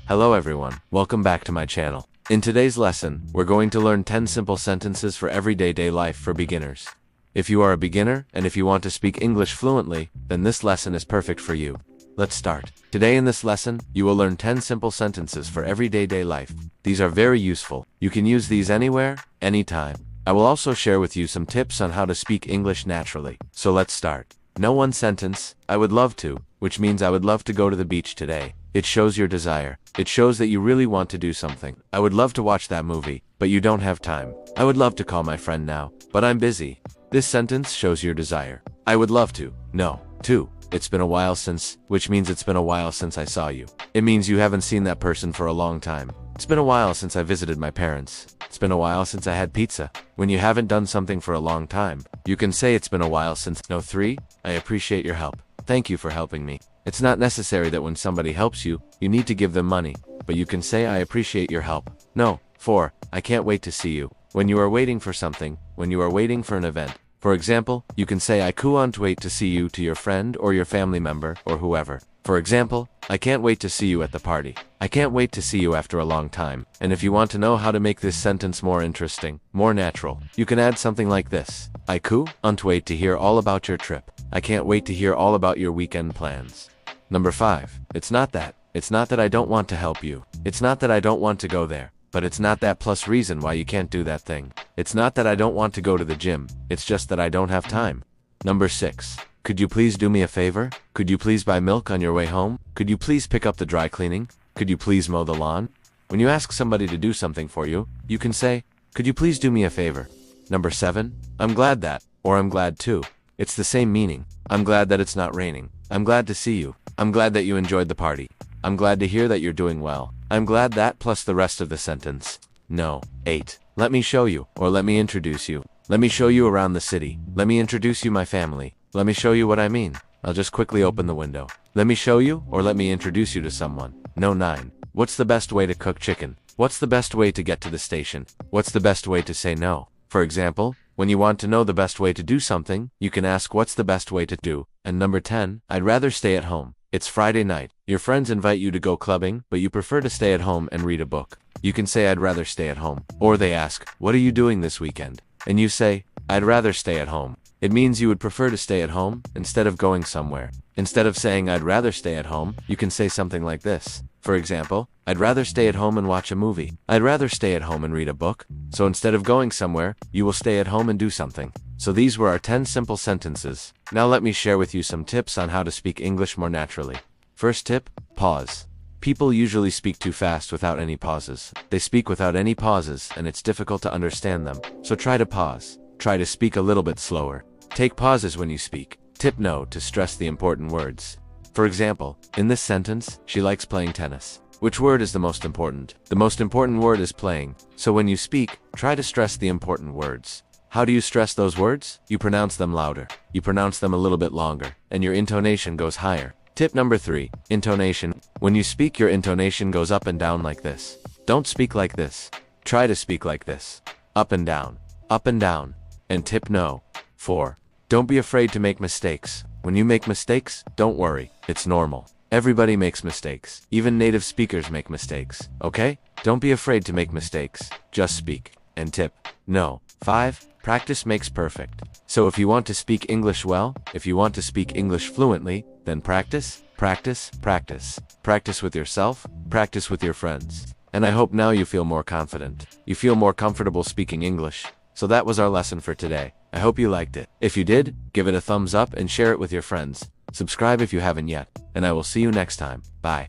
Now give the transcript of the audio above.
Hello everyone, welcome back to my channel. In today's lesson, we're going to learn 10 simple sentences for everyday life for beginners. If you are a beginner, and if you want to speak English fluently, then this lesson is perfect for you. Let's start. Today in this lesson, you will learn 10 simple sentences for everyday life. These are very useful. You can use these anywhere, anytime. I will also share with you some tips on how to speak English naturally. So let's start. Know one sentence, I would love to, which means I would love to go to the beach today. It shows your desire. It shows that you really want to do something. I would love to watch that movie, but you don't have time. I would love to call my friend now, but I'm busy. This sentence shows your desire. I would love to. No. 2. It's been a while since, which means it's been a while since I saw you. It means you haven't seen that person for a long time. It's been a while since I visited my parents. It's been a while since I had pizza. When you haven't done something for a long time, you can say it's been a while since. No. 3. I appreciate your help. Thank you for helping me. It's not necessary that when somebody helps you, you need to give them money, but you can say I appreciate your help. No. 4. I can't wait to see you. When you are waiting for something, when you are waiting for an event. For example, you can say I can't wait to see you to your friend or your family member or whoever. For example, I can't wait to see you at the party. I can't wait to see you after a long time. And if you want to know how to make this sentence more interesting, more natural, you can add something like this. I can't wait to hear all about your trip. I can't wait to hear all about your weekend plans. Number 5. It's not that. It's not that I don't want to help you. It's not that I don't want to go there. But it's not that plus reason why you can't do that thing. It's not that I don't want to go to the gym. It's just that I don't have time. Number 6. Could you please do me a favor? Could you please buy milk on your way home? Could you please pick up the dry cleaning? Could you please mow the lawn? When you ask somebody to do something for you, you can say, could you please do me a favor? Number 7. I'm glad that, or I'm glad too. It's the same meaning. I'm glad that it's not raining. I'm glad to see you. I'm glad that you enjoyed the party. I'm glad to hear that you're doing well. I'm glad that plus the rest of the sentence. No. 8. Let me show you, or let me introduce you. Let me show you around the city. Let me introduce you my family. Let me show you what I mean. I'll just quickly open the window. Let me show you, or let me introduce you to someone. No. 9. What's the best way to cook chicken? What's the best way to get to the station? What's the best way to say no? For example, when you want to know the best way to do something, you can ask what's the best way to do. And number 10, I'd rather stay at home. It's Friday night. Your friends invite you to go clubbing, but you prefer to stay at home and read a book. You can say I'd rather stay at home. Or they ask, what are you doing this weekend? And you say, I'd rather stay at home. It means you would prefer to stay at home instead of going somewhere. Instead of saying I'd rather stay at home, you can say something like this. For example, I'd rather stay at home and watch a movie. I'd rather stay at home and read a book. So instead of going somewhere, you will stay at home and do something. So these were our 10 simple sentences. Now let me share with you some tips on how to speak English more naturally. First tip, pause. People usually speak too fast without any pauses. They speak without any pauses and it's difficult to understand them. So try to pause. Try to speak a little bit slower. Take pauses when you speak. Tip no to stress the important words. For example, in this sentence, she likes playing tennis. Which word is the most important? The most important word is playing. So when you speak, try to stress the important words. How do you stress those words? You pronounce them louder. You pronounce them a little bit longer, and your intonation goes higher. Tip number 3, intonation. When you speak, your intonation goes up and down like this. Don't speak like this. Try to speak like this. Up and down. Up and down. And tip no. 4. Don't be afraid to make mistakes. When you make mistakes, don't worry. It's normal. Everybody makes mistakes. Even native speakers make mistakes. Okay? Don't be afraid to make mistakes. Just speak. And tip no. 5. Practice makes perfect. So if you want to speak English well, if you want to speak English fluently, then practice, practice, practice. Practice with yourself, practice with your friends. And I hope now you feel more confident. You feel more comfortable speaking English. So that was our lesson for today. I hope you liked it. If you did, give it a thumbs up and share it with your friends. Subscribe if you haven't yet. And I will see you next time. Bye.